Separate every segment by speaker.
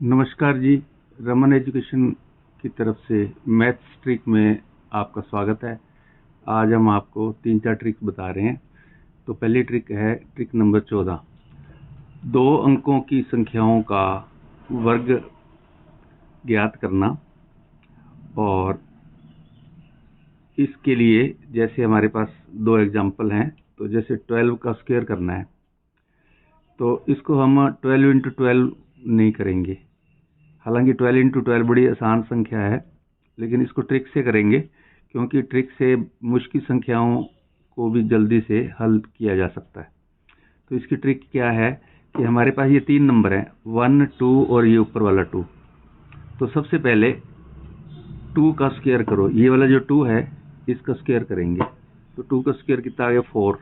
Speaker 1: नमस्कार जी। रमन एजुकेशन की तरफ से मैथ्स ट्रिक में आपका स्वागत है। आज हम आपको 3-4 ट्रिक्स बता रहे हैं। तो पहली ट्रिक है ट्रिक नंबर 14। 2 अंकों की संख्याओं का वर्ग ज्ञात करना। और इसके लिए जैसे हमारे पास 2 एग्जाम्पल हैं, तो जैसे 12 का स्क्वायर करना है तो इसको हम 12 इंटू 12 नहीं करेंगे। हालांकि 12 इंटू 12 बड़ी आसान संख्या है, लेकिन इसको ट्रिक से करेंगे क्योंकि ट्रिक से मुश्किल संख्याओं को भी जल्दी से हल किया जा सकता है। तो इसकी ट्रिक क्या है कि हमारे पास ये 3 नंबर हैं, 1, 2 और ये ऊपर वाला 2। तो सबसे पहले 2 का स्क्वायर करो। ये वाला जो 2 है इसका स्क्वायर करेंगे, तो 2 का स्क्वायर कितना आ गया 4।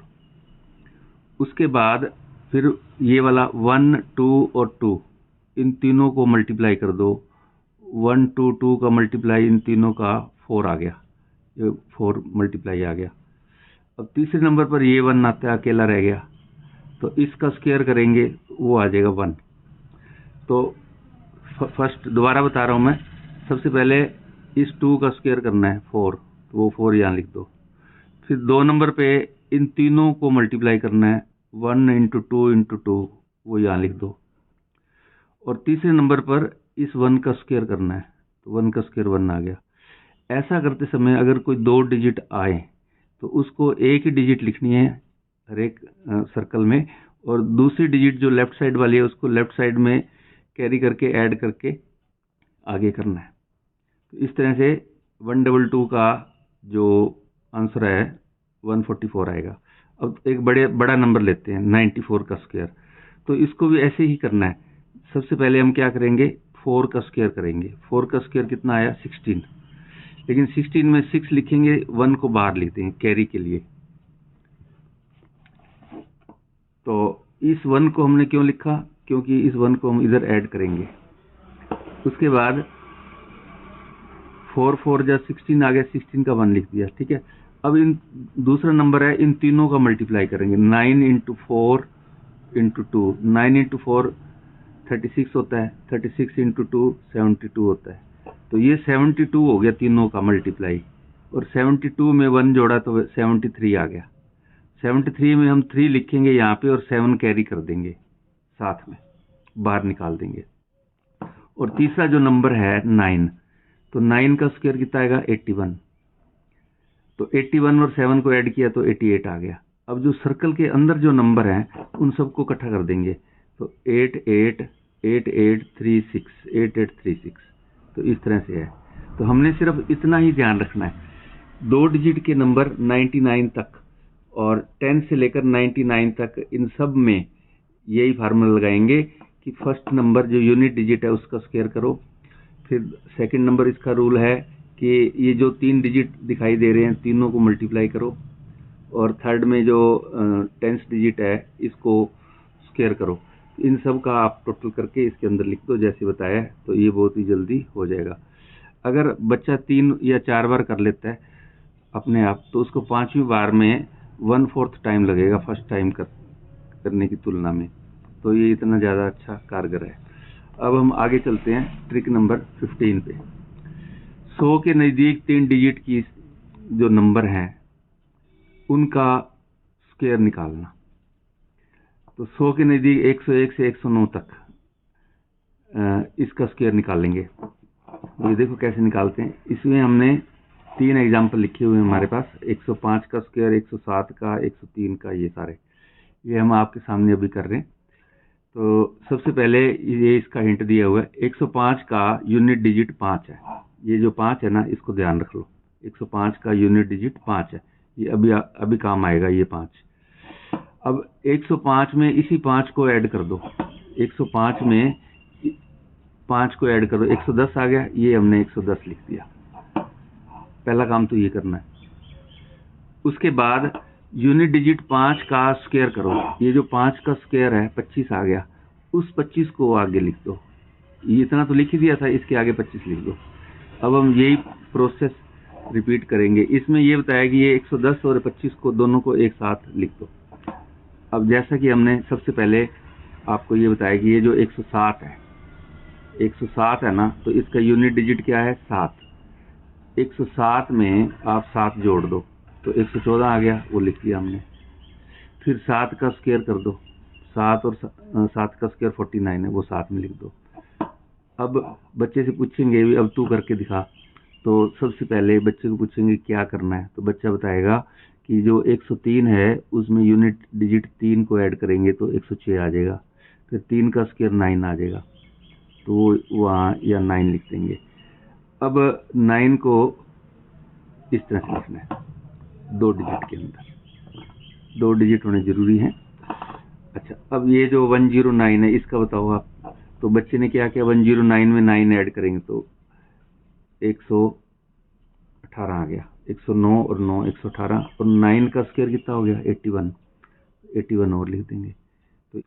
Speaker 1: उसके बाद फिर ये वाला 1, 2 और 2, इन तीनों को मल्टीप्लाई कर दो। 1, 2, 2 का मल्टीप्लाई इन तीनों का 4 आ गया, ये 4 मल्टीप्लाई आ गया। अब तीसरे नंबर पर ये 1 आता है, अकेला रह गया, तो इसका स्क्वायर करेंगे वो आ जाएगा 1। तो फर्स्ट दोबारा बता रहा हूँ मैं, सबसे पहले इस 2 का स्क्वायर करना है 4, तो वो 4 यहाँ लिख दो। फिर 2 नंबर पे इन तीनों को मल्टीप्लाई करना है, 1 इंटू 2 इंटू 2, वो यहाँ लिख दो। और तीसरे नंबर पर इस 1 का स्क्वायर करना है, तो 1 का स्क्वायर 1 आ गया। ऐसा करते समय अगर कोई 2 डिजिट आए तो उसको एक ही डिजिट लिखनी है हर एक सर्कल में, और दूसरी डिजिट जो लेफ्ट साइड वाली है उसको लेफ्ट साइड में कैरी करके ऐड करके आगे करना है। तो इस तरह से 122 का जो आंसर है 144 आएगा। अब एक बड़ा नंबर लेते हैं 94 का स्क्वायर, तो इसको भी ऐसे ही करना है। सबसे पहले हम क्या करेंगे, 4 का स्क्वायर करेंगे। 4 का स्क्वायर कितना आया 16, लेकिन 16 में 6 लिखेंगे, 1 को बाहर लिखते हैं कैरी के लिए। तो इस 1 को हमने क्यों लिखा, क्योंकि इस 1 को हम इधर ऐड करेंगे। उसके बाद 4 4 जा 16 आ गया, 16 का 1 लिख दिया, ठीक है। अब इन दूसरा नंबर है, इन तीनों का मल्टीप्लाई करेंगे। 9 इंटू 4 इंटू 2, 9 इंटू 4 36 होता है, 36 इंटू 2 72 होता है। तो ये 72 हो गया तीनों का मल्टीप्लाई, और 72 में 1 जोड़ा तो 73 आ गया। 73 में हम 3 लिखेंगे यहाँ पे और 7 कैरी कर देंगे, साथ में बाहर निकाल देंगे। और तीसरा जो नंबर है 9, तो 9 का स्क्वायर कितना आएगा 81। तो 81 और 7 को ऐड किया तो 88 आ गया। अब जो सर्कल के अंदर जो नंबर हैं उन सबको इकट्ठा कर देंगे, तो 8 8 8 8 3 6 8 8 3 6। तो इस तरह से है। तो हमने सिर्फ इतना ही ध्यान रखना है, 2 डिजिट के नंबर 99 तक और 10 से लेकर 99 तक, इन सब में यही फार्मूला लगाएंगे कि फर्स्ट नंबर जो यूनिट डिजिट है उसका स्क्वायर करो। फिर सेकंड नंबर इसका रूल है कि ये जो 3 डिजिट दिखाई दे रहे हैं तीनों को मल्टीप्लाई करो, और थर्ड में जो 10th डिजिट है इसको स्क्वायर करो। इन सब का आप टोटल करके इसके अंदर लिख दो जैसे बताया, तो ये बहुत ही जल्दी हो जाएगा। अगर बच्चा 3 या 4 बार कर लेता है अपने आप, तो उसको 5वीं बार में 1/4 टाइम लगेगा फर्स्ट टाइम करने की तुलना में। तो ये इतना ज़्यादा अच्छा कारगर है। अब हम आगे चलते हैं ट्रिक नंबर 15 पे। 100 के नज़दीक 3 डिजिट की जो नंबर हैं उनका स्क्वायर निकालना। तो 100 के नज़दीक 101 से 109 तक इसका स्क्वायर निकालेंगे। ये देखो कैसे निकालते हैं। इसमें हमने 3 एग्जाम्पल लिखे हुए हैं हमारे पास, 105 का स्क्वायर, 107 का, 103 का, ये सारे ये हम आपके सामने अभी कर रहे हैं। तो सबसे पहले ये इसका हिंट दिया हुआ है, 105 का यूनिट डिजिट 5 है। ये जो 5 है ना, इसको ध्यान रख लो, 105 का यूनिट डिजिट 5 है। ये अभी काम आएगा ये 5। अब 105 में इसी 5 को ऐड कर दो, 105 में 5 को ऐड करो, 110 आ गया। ये हमने 110 लिख दिया। पहला काम तो ये करना है। उसके बाद यूनिट डिजिट 5 का स्क्वायर करो। ये जो 5 का स्क्वायर है 25 आ गया, उस 25 को आगे लिख दो। ये इतना तो लिख ही दिया था, इसके आगे 25 लिख दो। अब हम यही प्रोसेस रिपीट करेंगे। इसमें ये बताया कि ये 110 और 25 को दोनों को एक साथ लिख दो। अब जैसा कि हमने सबसे पहले आपको ये बताया कि ये जो 107 है, 107 है ना, तो इसका यूनिट डिजिट क्या है 7। 107 में आप 7 जोड़ दो तो 114 आ गया, वो लिख दिया हमने। फिर 7 का स्क्वायर कर दो, 7 और 7 का स्क्वायर 49 है, वो 7 में लिख दो। अब बच्चे से पूछेंगे भी अब तू करके दिखा, तो सबसे पहले बच्चे को पूछेंगे क्या करना है, तो बच्चा बताएगा कि जो 103 है उसमें यूनिट डिजिट 3 को ऐड करेंगे तो 106 आ जाएगा। फिर 3 का स्क्वायर 9 आ जाएगा, तो वो वहाँ या 9 लिख देंगे। अब 9 को इस तरह से लिखना है, 2 डिजिट के अंदर, 2 डिजिट होने जरूरी हैं। अच्छा, अब ये जो 109 है इसका बताओ आप। तो बच्चे ने क्या किया, 109 में 9 ऐड करेंगे तो 118 आ गया। 109 और 9 118, और 9 का स्क्वायर कितना हो गया 81, 81 और लिख देंगे। तो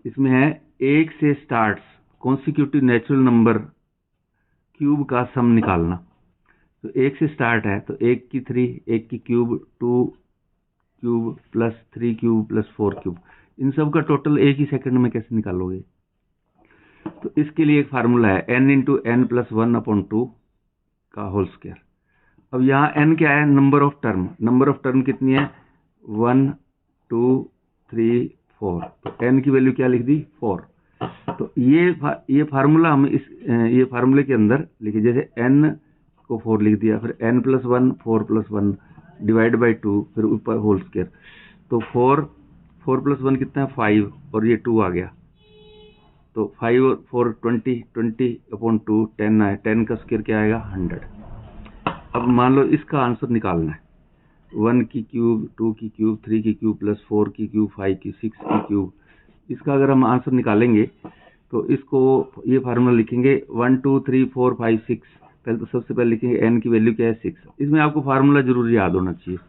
Speaker 1: इसमें है 1 से starts consecutive natural number cube का सम निकालना। तो 1 से स्टार्ट है तो 1 की 3, 1 की cube, 2 cube plus 3 cube plus 4 cube, इन सब का टोटल एक ही सेकंड में कैसे निकालोगे। तो इसके लिए एक फार्मूला है n इंटू एन प्लस 1/2 का होल स्क्वायर। अब यहाँ n क्या है, number of term. Number of term कितनी है 1 2 3 4, तो n की वैल्यू क्या लिख दी 4। तो ये फार्मूला हम ये फार्मूले के अंदर लिखे, जैसे n को 4 लिख दिया, फिर n plus 1 4 plus 1 divide by 2, फिर ऊपर होल स्क्वायर। तो 4 प्लस 1 कितना है 5, और ये 2 आ गया, तो 5 और 4 20/2 10 आए, 10 का स्क्वायर क्या आएगा 100। अब मान लो इसका आंसर निकालना है, 1 की क्यूब, 2 की क्यूब, 3 की क्यूब प्लस 4 की क्यूब, 5 की, 6 की क्यूब। इसका अगर हम आंसर निकालेंगे तो इसको ये फार्मूला लिखेंगे 1 2 3 4 5 6। पहले तो सबसे पहले लिखेंगे n की वैल्यू क्या है 6। इसमें आपको फार्मूला जरूर याद होना चाहिए,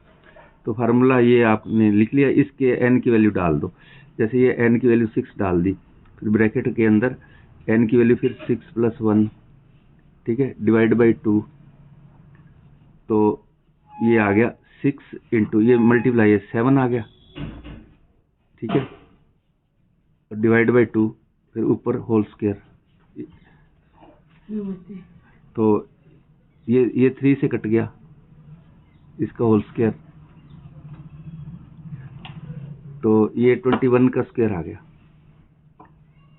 Speaker 1: तो फार्मूला ये आपने लिख लिया, इसके n की वैल्यू डाल दो। जैसे ये n की वैल्यू 6 डाल दी, फिर ब्रैकेट के अंदर n की वैल्यू फिर 6 प्लस 1, ठीक है, डिवाइड बाई 2, तो ये आ गया 6 इंटू ये मल्टीप्लाई है 7 आ गया, ठीक है, डिवाइड बाई 2, फिर ऊपर होल स्क्वायर। तो ये 3 से कट गया, इसका होल स्क्वायर, तो ये 21 का स्क्वायर आ गया।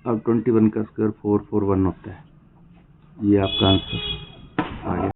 Speaker 1: अब 21 का स्क्वायर 441 होता है, ये आपका आंसर आ गया।